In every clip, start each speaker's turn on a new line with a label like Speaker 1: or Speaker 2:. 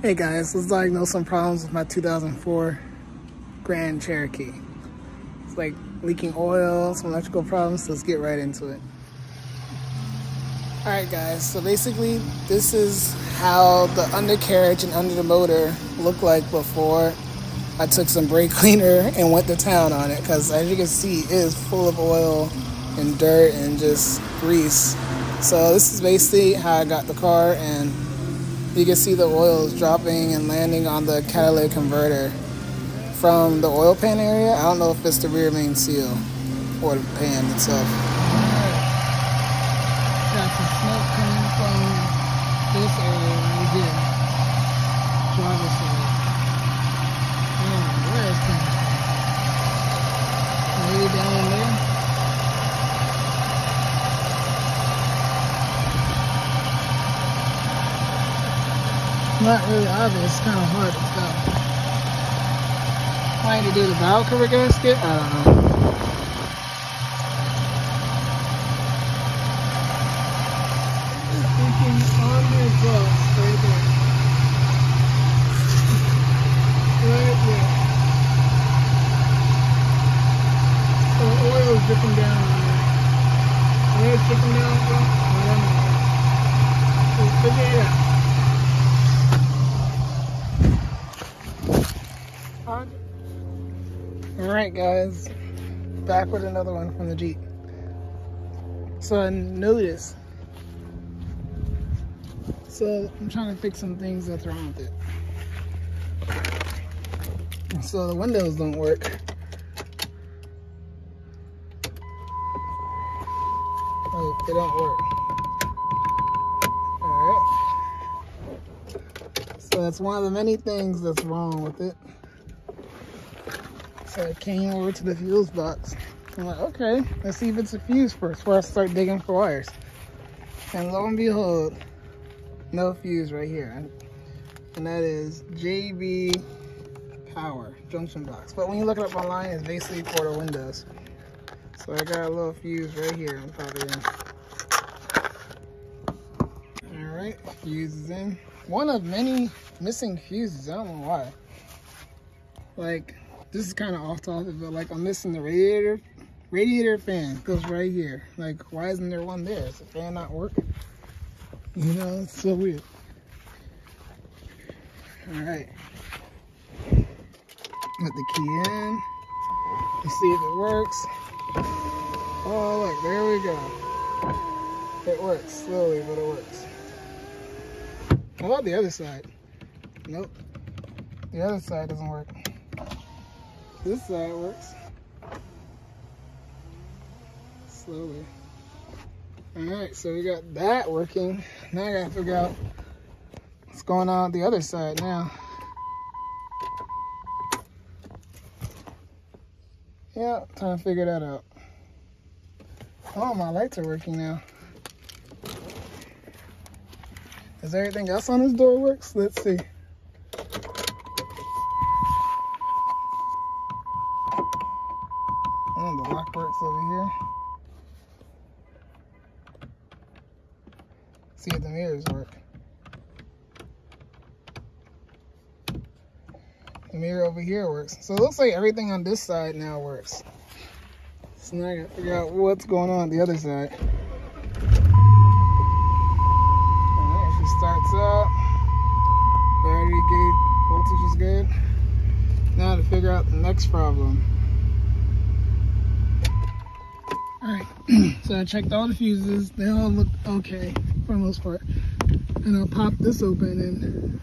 Speaker 1: Hey guys, let's diagnose some problems with my 2004 Grand Cherokee. It's like leaking oil, some electrical problems, so let's get right into it. Alright guys, so basically this is how the undercarriage and under the motor looked like before I took some brake cleaner and went to town on it, because as you can see it is full of oil and dirt and just grease. So this is basically how I got the car, and you can see the oil is dropping and landing on the catalytic converter from the oil pan area. I don't know if it's the rear main seal or the pan itself. Got some smoke coming from this area right here. Driver's side. Where is it coming from? Maybe down there. Not really obvious, it's kind of hard to tell. Trying to do the valve cover gasket? I don't know. Freaking on the exhaust right there. Right there. So the oil is dripping down on there. Where it's dripping down from? I don't know. Let's figure it out. Alright guys, back with another one from the Jeep. So I noticed, so I'm trying to fix some things that's wrong with it. So the windows don't work. Like, they don't work. Alright. So that's one of the many things that's wrong with it. So I came over to the fuse box. I'm like, okay, let's see if it's a fuse first before I start digging for wires. And lo and behold, no fuse right here. And that is JB Power junction box. But when you look it up online, it's basically for the windows. So I got a little fuse right here. I'm probably in. Alright, fuse is in. One of many missing fuses. I don't know why. Like, this is kind of off topic, but like I'm missing the radiator fan goes right here. Like, why isn't there one there? Is the fan not working? You know, it's so weird. All right, put the key in. Let's see if it works. Oh look, there we go. It works slowly, but it works. How about the other side? Nope, the other side doesn't work. This side works. Slowly. Alright, so we got that working. Now I gotta figure out what's going on the other side now. Yeah, trying to figure that out. Oh, my lights are working now. Is everything else on this door works? Let's see. Oh, the lock works over here. See if the mirrors work. The mirror over here works. So it looks like everything on this side now works. So now I gotta figure out what's going on the other side. Alright, she starts up. Battery gauge voltage is good. Now to figure out the next problem. Alright, so I checked all the fuses. They all look okay for the most part. And I'll pop this open, and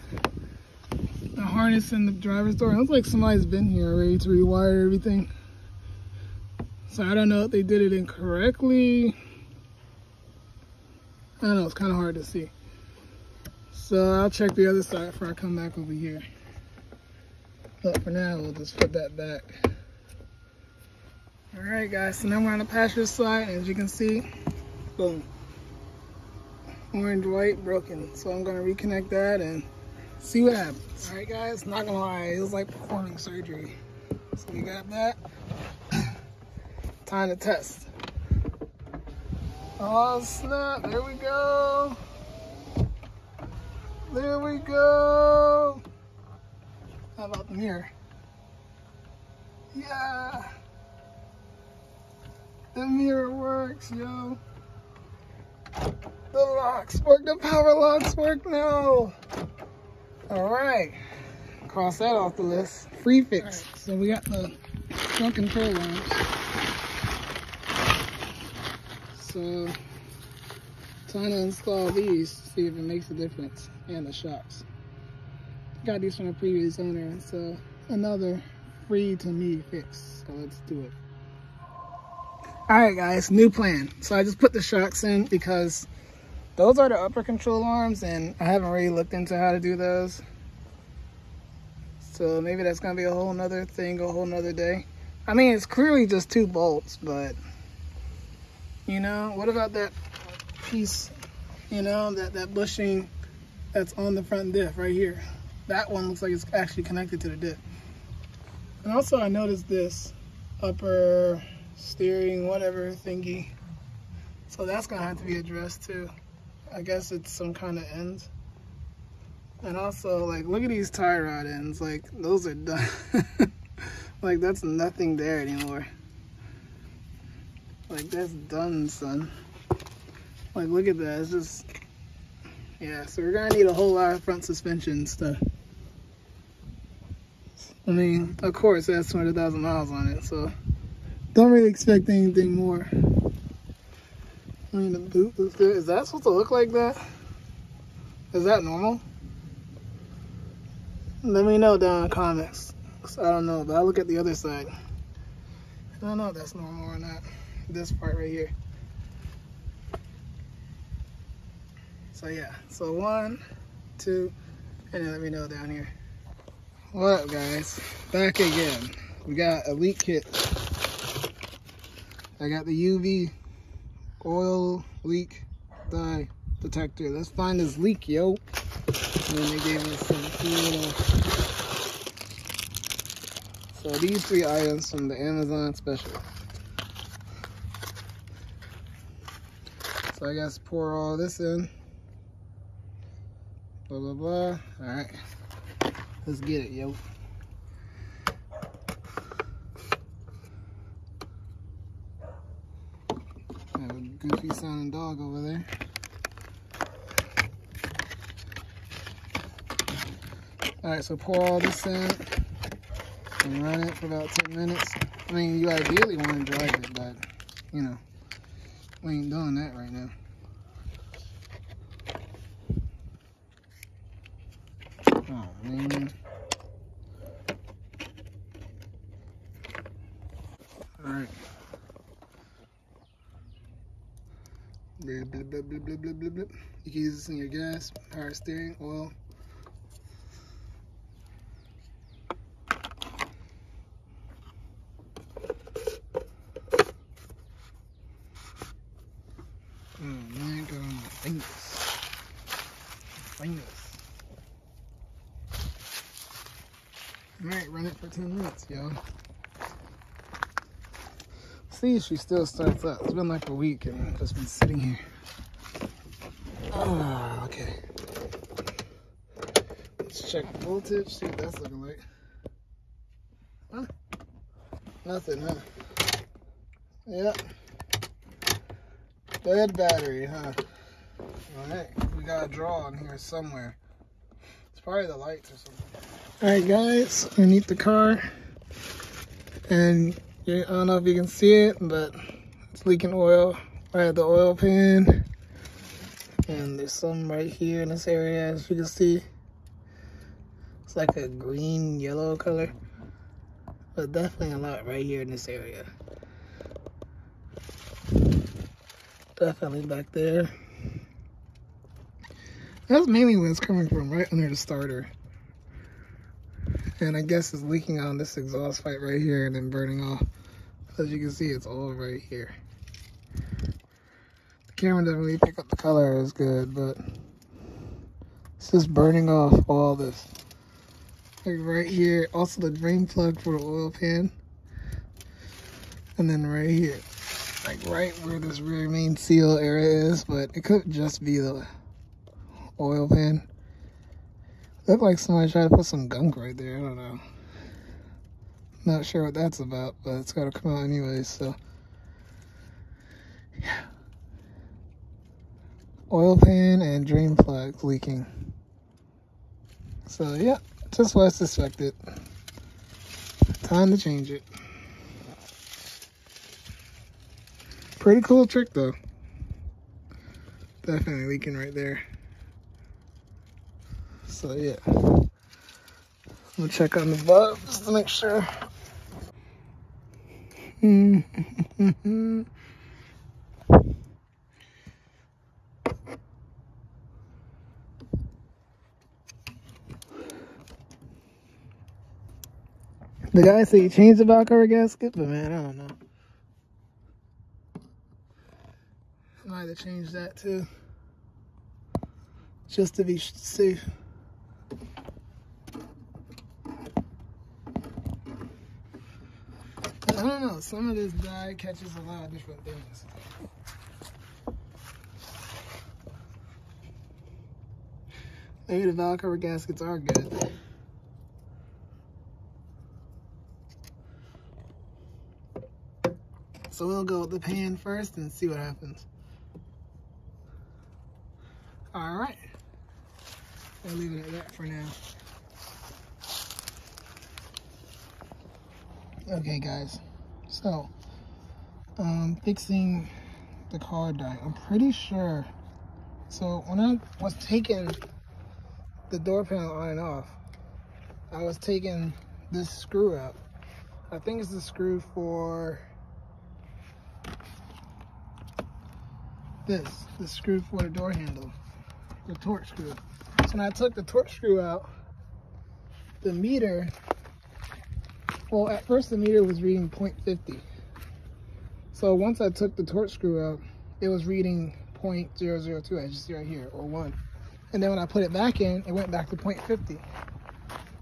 Speaker 1: the harness in the driver's door. It looks like somebody's been here already to rewire everything. So I don't know if they did it incorrectly. I don't know, it's kind of hard to see. So I'll check the other side before I come back over here. But for now, we'll just put that back. Alright guys, so now we're on the passenger side, and as you can see, boom. Orange, white, broken. So I'm gonna reconnect that and see what happens. Alright guys, not gonna lie, it was like performing surgery. So we got that. Time to test. Oh snap, there we go. There we go. How about the mirror? Yeah. The mirror works, yo. The locks work, the power locks work now. All right. Cross that off the list. Free fix. Right, so we got the front control arms. So trying to install these to see if it makes a difference, and the shocks. Got these from a previous owner, so another free to me fix. So let's do it. All right, guys, new plan. So I just put the shocks in because those are the upper control arms, and I haven't really looked into how to do those. So maybe that's gonna be a whole nother thing, a whole nother day. I mean, it's clearly just 2 bolts, but you know, what about that piece, you know, that bushing that's on the front diff right here? That one looks like it's actually connected to the diff. And also I noticed this upper steering, whatever thingy. So that's gonna have to be addressed too. I guess it's some kind of ends. And also, like, look at these tie rod ends. Like, those are done. Like, that's nothing there anymore. Like, that's done, son. Like, look at that. It's just, yeah. So we're gonna need a whole lot of front suspension stuff. I mean, of course, that's 200,000 miles on it, so don't really expect anything more. I mean, the boot looks good. Is that supposed to look like that? Is that normal? Let me know down in the comments. I don't know, but I'll look at the other side. I don't know if that's normal or not. This part right here. So yeah, so 1, 2, and then let me know down here. What up, guys? Back again. We got a leak kit. I got the UV oil leak dye detector. Let's find this leak, yo. And then they gave us some cool little. So these 3 items from the Amazon special. So I guess pour all this in. Blah blah blah. All right, let's get it, yo. I have a goofy sounding dog over there. All right, so pour all this in and run it for about 10 minutes. I mean, you ideally want to drive it, but you know, we ain't doing that right now. Oh man. All right. Blah, blah, blah, blah, blah, blah, blah, blah. You can use this in your gas, power steering, oil. Oh man, got on my fingers. Alright, run it for 10 minutes, yo. See if she still starts up. It's been like a week and I've just been sitting here. Oh, okay. Let's check the voltage, see what that's looking like. Huh? Nothing, huh? Yep. Dead battery, huh? Alright, we got a draw in here somewhere. It's probably the lights or something. Alright guys, underneath the car. And I don't know if you can see it, but it's leaking oil. I have the oil pan. And there's some right here in this area, as you can see. It's like a green, yellow color. But definitely a lot right here in this area. Definitely back there. That's mainly where it's coming from, right under the starter. And I guess it's leaking on this exhaust pipe right here and then burning off. As you can see, it's all right here. The camera doesn't really pick up the color as good, but it's just burning off all this. Like right here, also the drain plug for the oil pan. And then right here, like right where this rear main seal area is, but it could just be the oil pan. Looked like somebody tried to put some gunk right there. I don't know. Not sure what that's about, but it's got to come out anyway, so. Yeah. Oil pan and drain plugs leaking. So, yeah, just what I suspected. Time to change it. Pretty cool trick, though. Definitely leaking right there. So, yeah. I'm gonna check on the valve just to make sure. The guy said he changed the valve cover gasket, but man, I don't know. I might have to change that too, just to be safe. I don't know, some of this dye catches a lot of different things. Maybe the valve cover gaskets are good. So we'll go with the pan first and see what happens. All right, I'll leave it at that for now. Okay guys, so fixing the car dye. I'm pretty sure, so when I was taking the door panel on and off, I was taking this screw out. I think it's the screw for the screw for the door handle, the torque screw. So when I took the torque screw out, the meter, well, at first the meter was reading 0.50. So once I took the torque screw out, it was reading 0.002, as you see right here, or 1. And then when I put it back in, it went back to 0.50.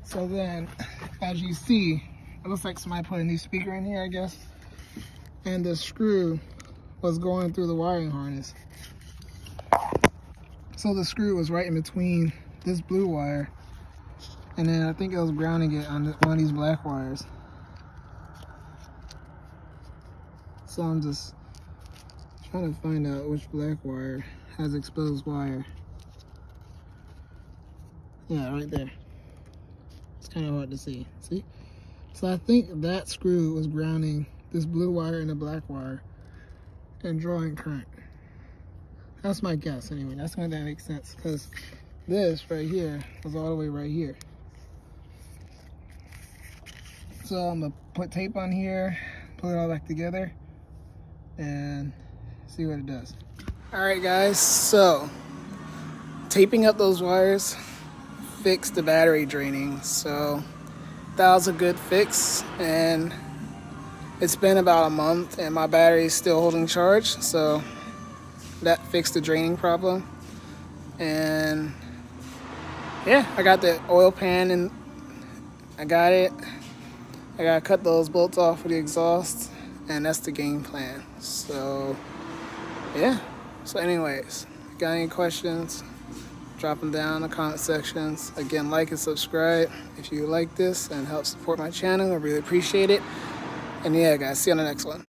Speaker 1: So then, as you see, it looks like somebody put a new speaker in here, I guess. And the screw was going through the wiring harness. So the screw was right in between this blue wire, and then I think it was grounding it on one of these black wires. So I'm just trying to find out which black wire has exposed wire. Yeah, right there. It's kind of hard to see. See? So I think that screw was grounding this blue wire and the black wire and drawing current. That's my guess anyway. That's why that makes sense, because this right here was all the way right here. So I'm gonna put tape on here, put it all back together, and see what it does. All right guys, so taping up those wires fixed the battery draining. So that was a good fix, and it's been about a month and my battery is still holding charge, so that fixed the draining problem. And yeah, I got the oil pan and I got it. I gotta cut those bolts off for the exhaust, and that's the game plan. So yeah, so anyways, if you got any questions, drop them down in the comment sections. Again, like and subscribe if you like this and help support my channel. I really appreciate it. And yeah guys, see you on the next one.